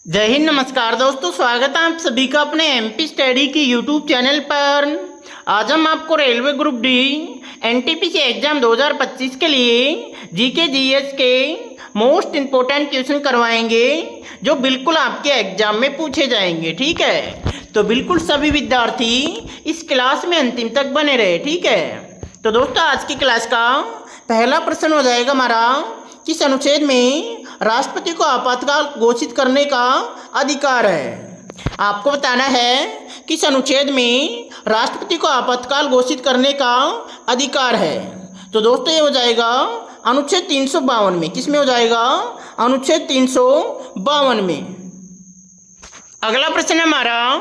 जय हिंद। नमस्कार दोस्तों, स्वागत है आप सभी का अपने एमपी स्टडी की यूट्यूब चैनल पर। आज हम आपको railway group D NTPC exam 2025 के लिए जीके जीएस के मोस्ट इम्पोर्टेंट क्वेश्चन करवाएंगे जो बिल्कुल आपके एग्जाम में पूछे जाएंगे। ठीक है, तो बिल्कुल सभी विद्यार्थी इस क्लास में अंतिम तक बने रहे। ठीक है, तो दोस्तों आज की क्लास का पहला प्रश्न हो जाएगा हमारा, किस अनुच्छेद में राष्ट्रपति को आपातकाल घोषित करने का अधिकार है। आपको बताना है किस अनुच्छेद में राष्ट्रपति को आपातकाल घोषित करने का अधिकार है। तो दोस्तों ये हो जाएगा अनुच्छेद 352 में। किस में हो जाएगा? अनुच्छेद 352 में। अगला प्रश्न है हमारा,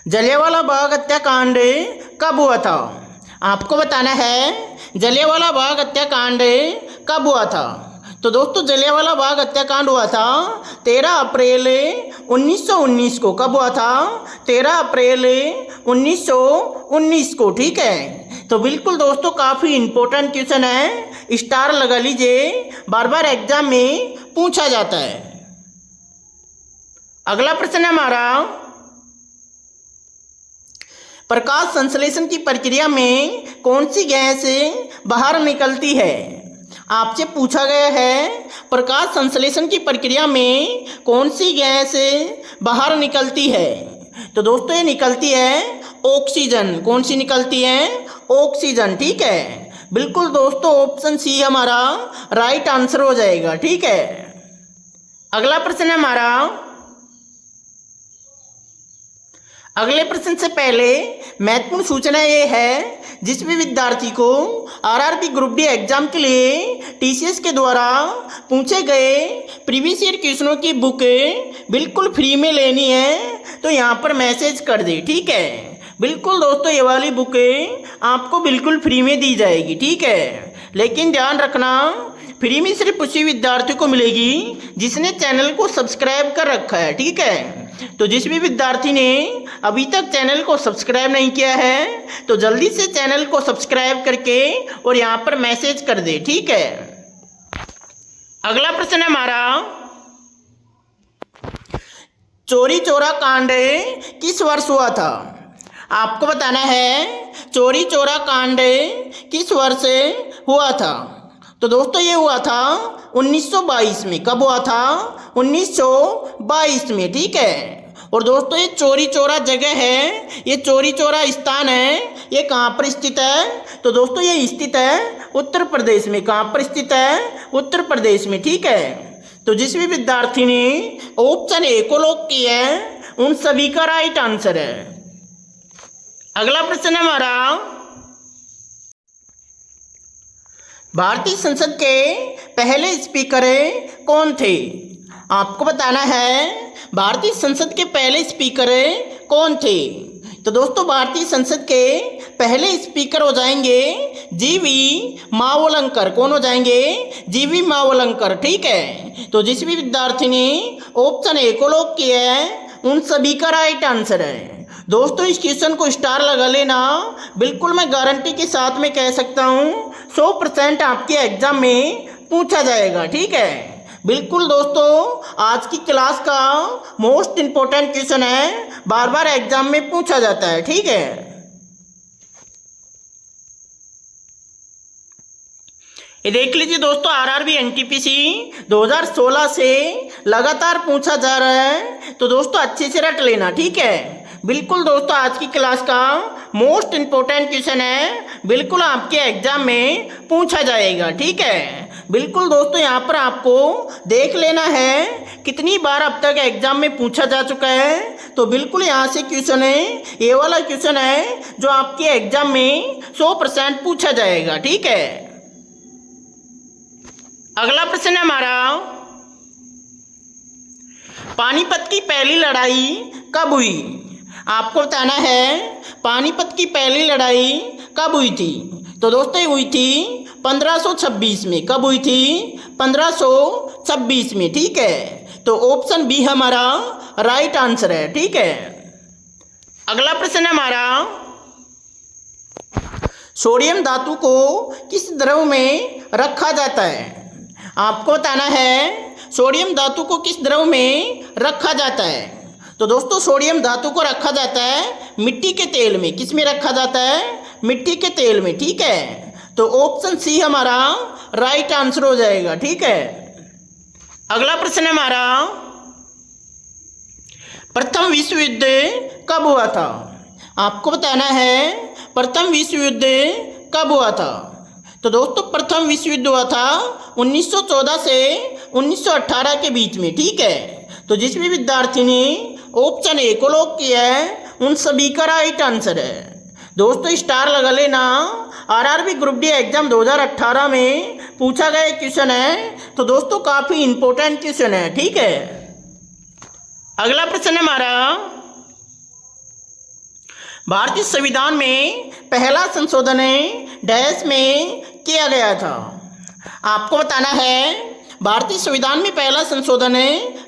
जलियांवाला बाग हत्याकांड कब हुआ था। आपको बताना है जलियांवाला बाग हत्याकांड कब हुआ था। तो दोस्तों जलियांवाला बाग हत्याकांड हुआ था 13 अप्रैल 1919 को। कब हुआ था? 13 अप्रैल 1919 को। ठीक है, तो बिल्कुल दोस्तों काफ़ी इंपॉर्टेंट क्वेश्चन है, स्टार लगा लीजिए, बार बार एग्जाम में पूछा जाता है। अगला प्रश्न है हमारा, प्रकाश संश्लेषण की प्रक्रिया में कौन सी गैस बाहर निकलती है। आपसे पूछा गया है प्रकाश संश्लेषण की प्रक्रिया में कौन सी गैस बाहर निकलती है। तो दोस्तों ये निकलती है ऑक्सीजन। कौन सी निकलती है? ऑक्सीजन। ठीक है, बिल्कुल दोस्तों ऑप्शन सी हमारा राइट आंसर हो जाएगा। ठीक है, अगला प्रश्न है हमारा, अगले प्रश्न से पहले महत्वपूर्ण सूचना ये है, जिस भी विद्यार्थी को आरआरबी ग्रुप डी एग्जाम के लिए टीसीएस के द्वारा पूछे गए प्रीवियस ईयर क्वेश्चनों की बुक बिल्कुल फ्री में लेनी है तो यहाँ पर मैसेज कर दे। ठीक है, बिल्कुल दोस्तों ये वाली बुक आपको बिल्कुल फ्री में दी जाएगी। ठीक है, लेकिन ध्यान रखना फ्री में सिर्फ उसी विद्यार्थी को मिलेगी जिसने चैनल को सब्सक्राइब कर रखा है। ठीक है, तो जिस भी विद्यार्थी ने अभी तक चैनल को सब्सक्राइब नहीं किया है तो जल्दी से चैनल को सब्सक्राइब करके और यहाँ पर मैसेज कर दे। ठीक है, अगला प्रश्न है हमारा, चौरी चौरा कांड किस वर्ष हुआ था। आपको बताना है चौरी चौरा कांड किस वर्ष हुआ था। तो दोस्तों ये हुआ था 1922 में। कब हुआ था? 1922 में। ठीक है, और दोस्तों ये चौरी चौरा जगह है, ये चौरी चौरा स्थान है, ये कहाँ पर स्थित है? तो दोस्तों ये स्थित है उत्तर प्रदेश में। कहाँ पर स्थित है? उत्तर प्रदेश में। ठीक है, तो जिस भी विद्यार्थी ने ऑप्शन ए को लॉक किया है उन सभी का राइट आंसर है। अगला प्रश्न है हमारा, भारतीय संसद के पहले स्पीकर कौन थे। आपको बताना है भारतीय संसद के पहले स्पीकर कौन थे। तो दोस्तों भारतीय संसद के पहले स्पीकर हो जाएंगे जीवी मावलंकर। कौन हो जाएंगे? जीवी मावलंकर। ठीक है, तो जिस भी विद्यार्थी ने ऑप्शन ए को लॉक किया है उन सभी का राइट आंसर है। दोस्तों इस क्वेश्चन को स्टार लगा लेना, बिल्कुल मैं गारंटी के साथ में कह सकता हूँ 100% आपके एग्जाम में पूछा जाएगा। ठीक है, बिल्कुल दोस्तों आज की क्लास का मोस्ट इम्पोर्टेंट क्वेश्चन है, बार बार एग्जाम में पूछा जाता है। ठीक है, ये देख लीजिए दोस्तों, आरआरबी एनटीपीसी 2016 से लगातार पूछा जा रहा है, तो दोस्तों अच्छे से रट लेना। ठीक है, बिल्कुल दोस्तों आज की क्लास का मोस्ट इम्पोर्टेंट क्वेश्चन है, बिल्कुल आपके एग्जाम में पूछा जाएगा। ठीक है, बिल्कुल दोस्तों यहाँ पर आपको देख लेना है कितनी बार अब तक एग्जाम में पूछा जा चुका है। तो बिल्कुल यहाँ से क्वेश्चन है, ये वाला क्वेश्चन है जो आपके एग्जाम में 100% पूछा जाएगा। ठीक है, अगला प्रश्न है हमारा, पानीपत की पहली लड़ाई कब हुई। आपको बताना है पानीपत की पहली लड़ाई कब हुई थी। तो दोस्तों ये हुई थी 1526 में। कब हुई थी? 1526 में। ठीक है, तो ऑप्शन बी हमारा राइट आंसर है। ठीक है, अगला प्रश्न है हमारा, सोडियम धातु को किस द्रव में रखा जाता है? आपको बताना है सोडियम धातु को किस द्रव में रखा जाता है। तो दोस्तों सोडियम धातु को रखा जाता है मिट्टी के तेल में। किस में रखा जाता है? मिट्टी के तेल में। ठीक है, तो ऑप्शन सी हमारा राइट आंसर हो जाएगा। ठीक है, अगला प्रश्न हमारा, प्रथम विश्व युद्ध कब हुआ था? आपको बताना है प्रथम विश्व युद्ध कब हुआ था। तो दोस्तों प्रथम विश्व युद्ध हुआ था 1914 से 1918 के बीच में। ठीक है, तो जिस भी विद्यार्थी ने ऑप्शन ए को लॉक किया है उन सभी का राइट आंसर है। दोस्तों स्टार लगा लेना, आरआरबी ग्रुप डी एग्जाम 2018 में पूछा गया क्वेश्चन है, तो दोस्तों काफ़ी इंपॉर्टेंट क्वेश्चन है। ठीक है, अगला प्रश्न हमारा, भारतीय संविधान में पहला संशोधन डैश में किया गया था। आपको बताना है भारतीय संविधान में पहला संशोधन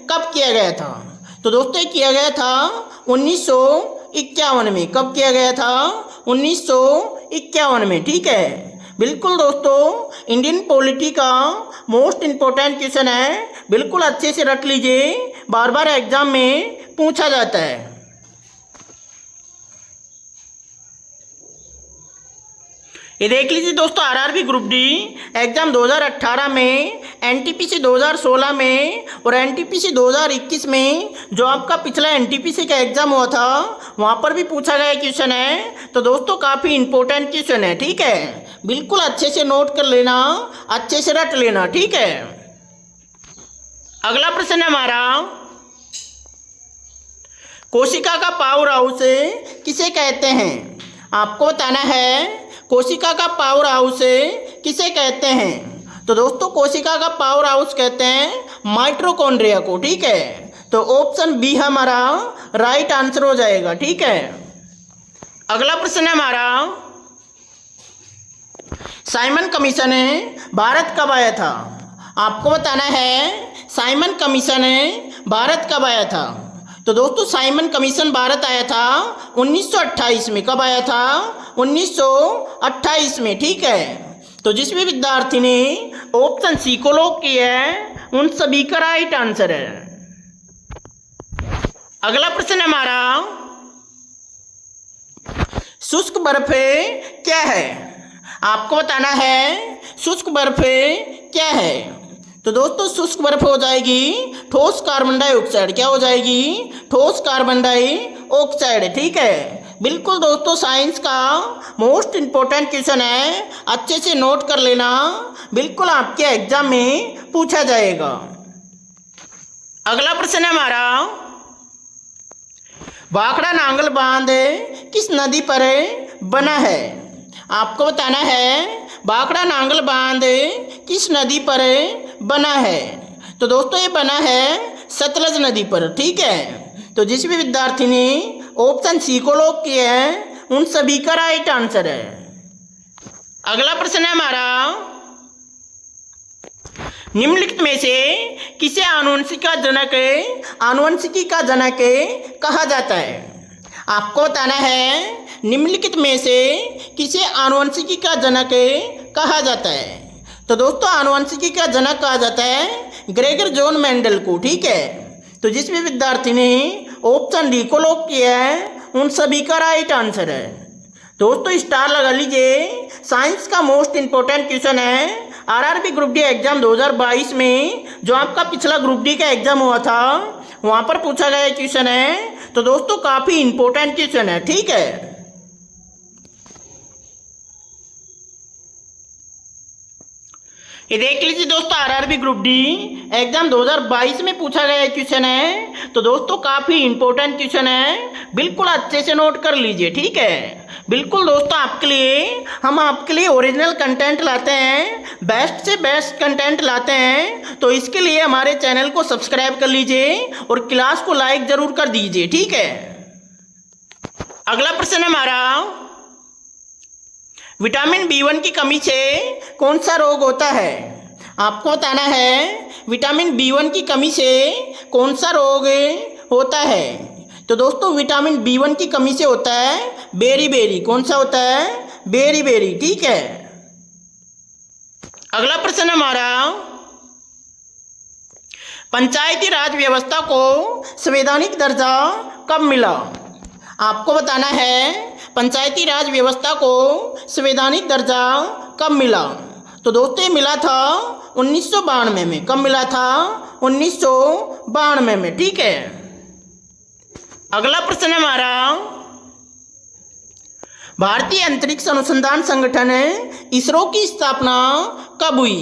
कब किया गया था। तो दोस्तों किया गया था 1951 में। कब किया गया था? 1951 में। ठीक है, बिल्कुल दोस्तों इंडियन पॉलिटी का मोस्ट इम्पोर्टेंट क्वेश्चन है, बिल्कुल अच्छे से रट लीजिए, बार बार एग्जाम में पूछा जाता है। ये देख लीजिए दोस्तों, आरआरबी ग्रुप डी एग्जाम 2018 में, एनटीपीसी 2016 में और एनटीपीसी 2021 में जो आपका पिछला एनटीपीसी का एग्जाम हुआ था वहाँ पर भी पूछा गया क्वेश्चन है। तो दोस्तों काफ़ी इंपॉर्टेंट क्वेश्चन है। ठीक है, बिल्कुल अच्छे से नोट कर लेना, अच्छे से रट लेना। ठीक है, अगला प्रश्न है हमारा, कोशिका का पावर हाउस किसे कहते हैं? आपको बताना है कोशिका का पावर हाउस किसे कहते हैं। तो दोस्तों कोशिका का पावर हाउस कहते हैं माइटोकॉन्ड्रिया को। ठीक है, तो ऑप्शन बी हमारा राइट आंसर हो जाएगा। ठीक है, अगला प्रश्न है हमारा, साइमन कमीशन भारत कब आया था? आपको बताना है साइमन कमीशन भारत कब आया था। तो दोस्तों साइमन कमीशन भारत आया था 1928 में। कब आया था? 1928 में। ठीक है, तो जिस भी विद्यार्थी ने ऑप्शन सी को लॉक किया है उन सभी का राइट आंसर है। अगला प्रश्न हमारा, शुष्क बर्फ क्या है? आपको बताना है शुष्क बर्फ क्या है। तो दोस्तों शुष्क बर्फ हो जाएगी ठोस कार्बन डाइऑक्साइड। क्या हो जाएगी? ठोस कार्बन डाइऑक्साइड। ठीक है, बिल्कुल दोस्तों साइंस का मोस्ट इम्पोर्टेंट क्वेश्चन है, अच्छे से नोट कर लेना, बिल्कुल आपके एग्जाम में पूछा जाएगा। अगला प्रश्न है हमारा, भाखड़ा नांगल बांध किस नदी पर बना है? आपको बताना है भाखड़ा नांगल बांध किस नदी पर बना है। तो दोस्तों ये बना है सतलज नदी पर। ठीक है, तो जिस भी विद्यार्थी ने ऑप्शन सी को लॉक किया है उन सभी का राइट आंसर है। अगला प्रश्न है हमारा, निम्नलिखित में से किसे आनुवंशिकी का जनक कहा जाता है? आपको बताना है निम्नलिखित में से किसे आनुवंशिकी का जनक कहा जाता है। तो दोस्तों आनुवंशिकी का जनक कहा जाता है ग्रेगर जॉन मेंडल को। ठीक है, तो जिस भी विद्यार्थी ने ऑप्शन डी को लॉक किया है उन सभी का राइट आंसर है। दोस्तों स्टार लगा लीजिए, साइंस का मोस्ट इम्पोर्टेंट क्वेश्चन है, आरआरबी ग्रुप डी एग्जाम 2022 में जो आपका पिछला ग्रुप डी का एग्जाम हुआ था वहाँ पर पूछा गया क्वेश्चन है। तो दोस्तों काफ़ी इंपॉर्टेंट क्वेश्चन है। ठीक है, ये देख लीजिए दोस्तों, आरआरबी ग्रुप डी एग्जाम 2022 में पूछा गया क्वेश्चन है। तो दोस्तों काफ़ी इंपॉर्टेंट क्वेश्चन है, बिल्कुल अच्छे से नोट कर लीजिए। ठीक है, बिल्कुल दोस्तों हम आपके लिए ओरिजिनल कंटेंट लाते हैं, बेस्ट से बेस्ट कंटेंट लाते हैं। तो इसके लिए हमारे चैनल को सब्सक्राइब कर लीजिए और क्लास को लाइक ज़रूर कर दीजिए। ठीक है, अगला प्रश्न हमारा, विटामिन बी1 की कमी से कौन सा रोग होता है? आपको बताना है विटामिन बी1 की कमी से कौन सा रोग होता है। तो दोस्तों विटामिन बी1 की कमी से होता है बेरी बेरी। कौन सा होता है? वेरी वेरी, ठीक है। अगला प्रश्न हमारा, पंचायती राज व्यवस्था को संवैधानिक दर्जा कब मिला? आपको बताना है पंचायती राज व्यवस्था को संवैधानिक दर्जा कब मिला। तो दोस्तों ये मिला था 1992 में। कब मिला था? 1992 में, ठीक है। अगला प्रश्न हमारा, भारतीय अंतरिक्ष अनुसंधान संगठन इसरो की स्थापना कब हुई?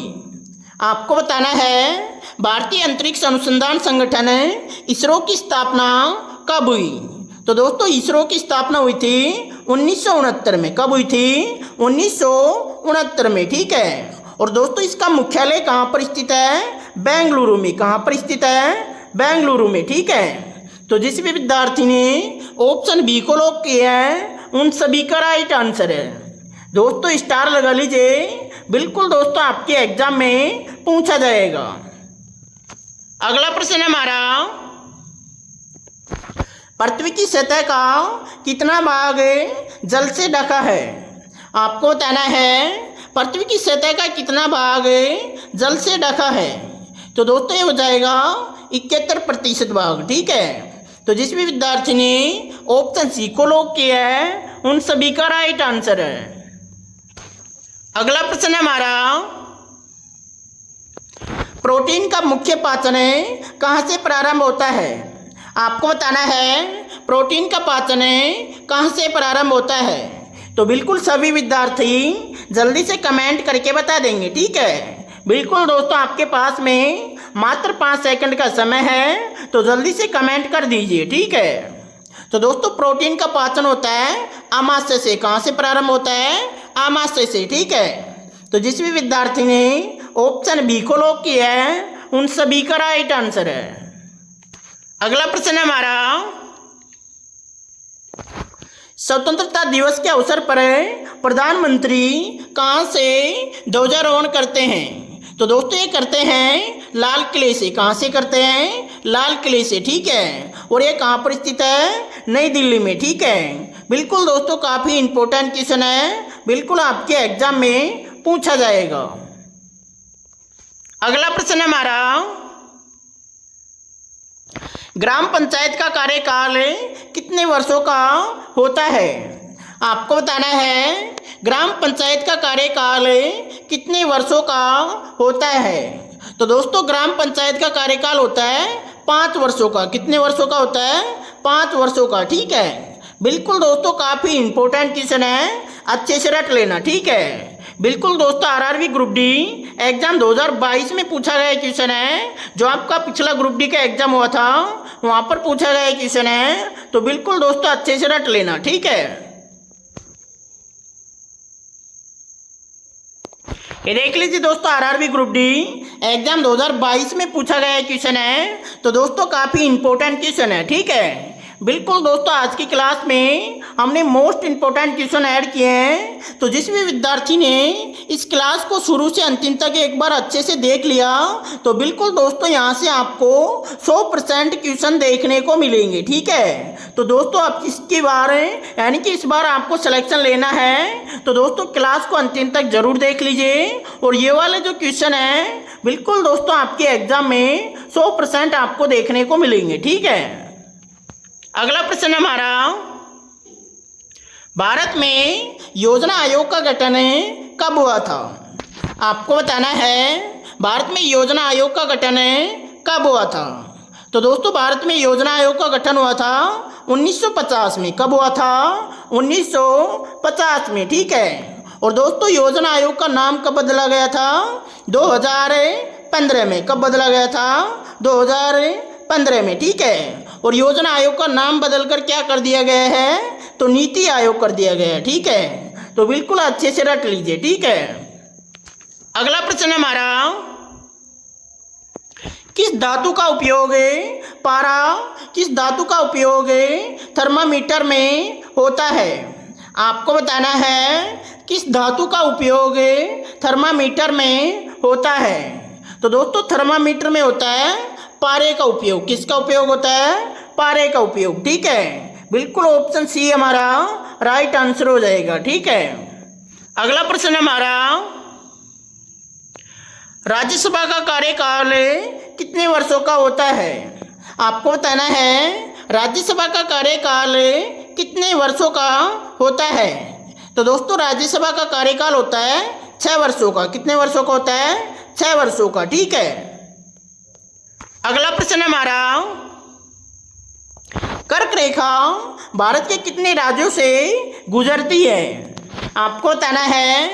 आपको बताना है भारतीय अंतरिक्ष अनुसंधान संगठन इसरो की स्थापना कब हुई? तो दोस्तों इसरो की स्थापना हुई थी 1969 में। कब हुई थी? 1969 में, ठीक है। और दोस्तों इसका मुख्यालय कहाँ पर स्थित है? बेंगलुरु में। कहाँ पर स्थित है? बेंगलुरु में, ठीक है। तो जिस भी विद्यार्थी ने ऑप्शन बी को लॉक किया है उन सभी का राइट आंसर है। दोस्तों स्टार लगा लीजिए, बिल्कुल दोस्तों आपके एग्जाम में पूछा जाएगा। अगला प्रश्न हमारा, पृथ्वी की सतह का कितना भाग जल से ढका है? आपको बताना है पृथ्वी की सतह का कितना भाग जल से ढका है। तो दोस्तों ये हो जाएगा 71% भाग, ठीक है। तो जिस भी विद्यार्थी ने ऑप्शन सी को लॉक किया है उन सभी का राइट आंसर है। अगला प्रश्न हमारा, प्रोटीन का मुख्य पाचन कहाँ से प्रारंभ होता है? आपको बताना है प्रोटीन का पाचन कहाँ से प्रारंभ होता है। तो बिल्कुल सभी विद्यार्थी जल्दी से कमेंट करके बता देंगे, ठीक है। बिल्कुल दोस्तों आपके पास में मात्र 5 सेकंड का समय है, तो जल्दी से कमेंट कर दीजिए, ठीक है। तो दोस्तों प्रोटीन का पाचन होता है आमाशय से। कहाँ से प्रारंभ होता है? आमाशय से, ठीक है। तो जिस भी विद्यार्थी ने ऑप्शन बी को लॉक किया है उन सभी का राइट आंसर है। अगला प्रश्न हमारा, स्वतंत्रता दिवस के अवसर पर प्रधानमंत्री कहाँ से ध्वजारोहण करते हैं? तो दोस्तों ये करते हैं लाल किले से। कहाँ से करते हैं? लाल किले से, ठीक है। और ये कहाँ पर स्थित है? नई दिल्ली में, ठीक है। बिल्कुल दोस्तों काफ़ी इंपॉर्टेंट क्वेश्चन है, बिल्कुल आपके एग्जाम में पूछा जाएगा। अगला प्रश्न हमारा, ग्राम पंचायत का कार्यकाल कितने वर्षों का होता है? आपको बताना है ग्राम पंचायत का कार्यकाल कितने वर्षों का होता है। तो दोस्तों ग्राम पंचायत का कार्यकाल होता है 5 वर्षों का। कितने वर्षों का होता है? 5 वर्षों का, ठीक है। बिल्कुल दोस्तों काफ़ी इंपॉर्टेंट क्वेश्चन है, अच्छे से रट लेना, ठीक है। बिल्कुल दोस्तों आरआरबी ग्रुप डी एग्जाम 2022 में पूछा गया क्वेश्चन है। जो आपका पिछला ग्रुप डी का एग्जाम हुआ था वहाँ पर पूछा गया क्वेश्चन है। तो बिल्कुल दोस्तों अच्छे से रट लेना, ठीक है। ये देख लीजिए दोस्तों आरआरबी ग्रुप डी एग्जाम 2022 में पूछा गया क्वेश्चन है। तो दोस्तों काफ़ी इंपॉर्टेंट क्वेश्चन है, ठीक है। बिल्कुल दोस्तों आज की क्लास में हमने मोस्ट इंपॉर्टेंट क्वेश्चन ऐड किए हैं। तो जिस भी विद्यार्थी ने इस क्लास को शुरू से अंतिम तक एक बार अच्छे से देख लिया तो बिल्कुल दोस्तों यहाँ से आपको 100% क्वेश्चन देखने को मिलेंगे, ठीक है। तो दोस्तों आप इसकी बार यानी कि इस बार आपको सिलेक्शन लेना है तो दोस्तों क्लास को अंतिम तक जरूर देख लीजिए। और ये वाले जो क्वेश्चन है बिल्कुल दोस्तों आपके एग्जाम में 100% आपको देखने को मिलेंगे, ठीक है। अगला प्रश्न हमारा, भारत में योजना आयोग का गठन कब हुआ था? आपको बताना है भारत में योजना आयोग का गठन कब हुआ था। तो दोस्तों भारत में योजना आयोग का गठन हुआ था 1950 में। कब हुआ था? 1950 में, ठीक है। और दोस्तों योजना आयोग का नाम कब बदला गया था? 2015 में। कब बदला गया था? 2015 में, ठीक है। और योजना आयोग का नाम बदलकर क्या कर दिया गया है? तो नीति आयोग कर दिया गया है, ठीक है। तो बिल्कुल अच्छे से रट लीजिए, ठीक है। अगला प्रश्न हमारा, किस धातु का उपयोग किस धातु का उपयोग थर्मामीटर में होता है? आपको बताना है किस धातु का उपयोग थर्मामीटर में होता है। तो दोस्तों थर्मामीटर में होता है पारे का उपयोग। किसका उपयोग होता है? पारे का उपयोग, ठीक है। बिल्कुल ऑप्शन सी हमारा राइट आंसर हो जाएगा, ठीक है। अगला प्रश्न हमारा, राज्यसभा का कार्यकाल कितने वर्षों का होता है? आपको बताना है राज्यसभा का कार्यकाल कितने वर्षों का होता है। तो दोस्तों राज्यसभा का कार्यकाल होता है 6 वर्षों का। कितने वर्षों का होता है? 6 वर्षों का। ठीक है। अगला प्रश्न हमारा, कर्क रेखा भारत के कितने राज्यों से गुजरती है? आपको बताना है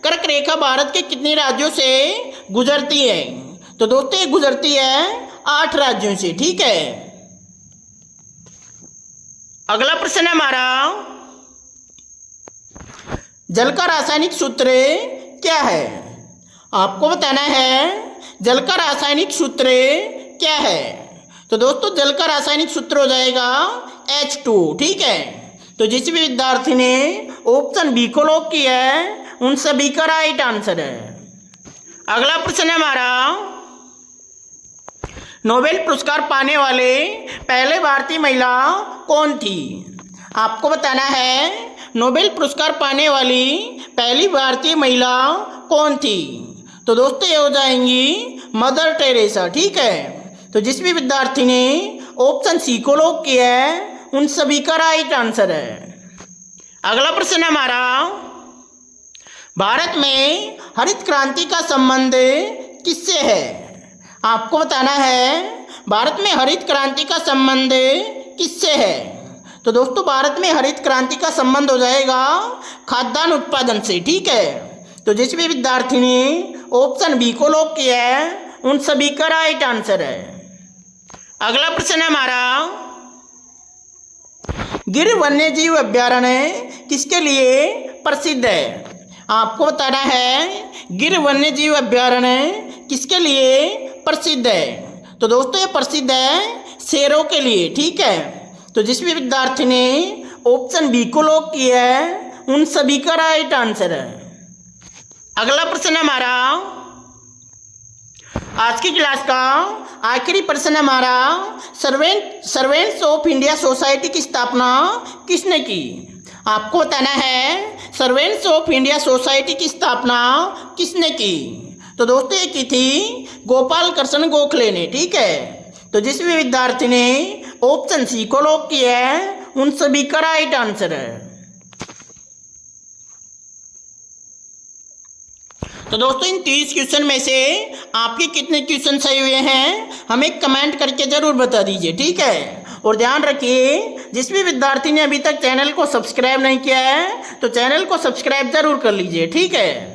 कर्क रेखा भारत के कितने राज्यों से गुजरती है। तो दोस्तों ये गुजरती है 8 राज्यों से। ठीक है। अगला प्रश्न हमारा, जल का रासायनिक सूत्र क्या है? आपको बताना है जल का रासायनिक सूत्र क्या है। तो दोस्तों जल का रासायनिक सूत्र हो जाएगा H2। ठीक है। तो जिस भी विद्यार्थी ने ऑप्शन बी को लॉक किया है उन सभी का राइट आंसर है। अगला प्रश्न हमारा, नोबेल पुरस्कार पाने वाले पहले भारतीय महिला कौन थी? आपको बताना है नोबेल पुरस्कार पाने वाली पहली भारतीय महिला कौन थी। तो दोस्तों ये हो जाएंगी मदर टेरेसा। ठीक है। तो जिस भी विद्यार्थी ने ऑप्शन सी को लॉक किया है उन सभी का राइट आंसर है। अगला प्रश्न हमारा, भारत में हरित क्रांति का संबंध किससे है? आपको बताना है भारत में हरित क्रांति का संबंध किससे है। तो दोस्तों भारत में हरित क्रांति का संबंध हो जाएगा खाद्यान्न उत्पादन से। ठीक है। तो जिस भी विद्यार्थी ने ऑप्शन बी को लॉक किया है उन सभी का राइट आंसर है। अगला प्रश्न हमारा, गिर वन्यजीव अभ्यारण्य किसके लिए प्रसिद्ध है? आपको बताना है गिर वन्यजीव अभ्यारण्य किसके लिए प्रसिद्ध है। तो दोस्तों ये प्रसिद्ध है शेरों के लिए। ठीक है। तो जिस भी विद्यार्थी ने ऑप्शन बी को लॉक किया है उन सभी का राइट आंसर है। अगला प्रश्न हमारा, आज की क्लास का आखिरी प्रश्न हमारा, सर्वेंट्स ऑफ इंडिया सोसाइटी की स्थापना किसने की? आपको बताना है सर्वेंट्स ऑफ इंडिया सोसाइटी की स्थापना किसने की। तो दोस्तों ये की थी गोपाल कृष्ण गोखले ने। ठीक है। तो जिस भी विद्यार्थी ने ऑप्शन सी को लॉक किया है उन सभी का राइट आंसर है। तो दोस्तों इन 30 क्वेश्चन में से आपके कितने क्वेश्चन सही हुए हैं हमें कमेंट करके जरूर बता दीजिए। ठीक है। और ध्यान रखिए जिस भी विद्यार्थी ने अभी तक चैनल को सब्सक्राइब नहीं किया है तो चैनल को सब्सक्राइब जरूर कर लीजिए। ठीक है।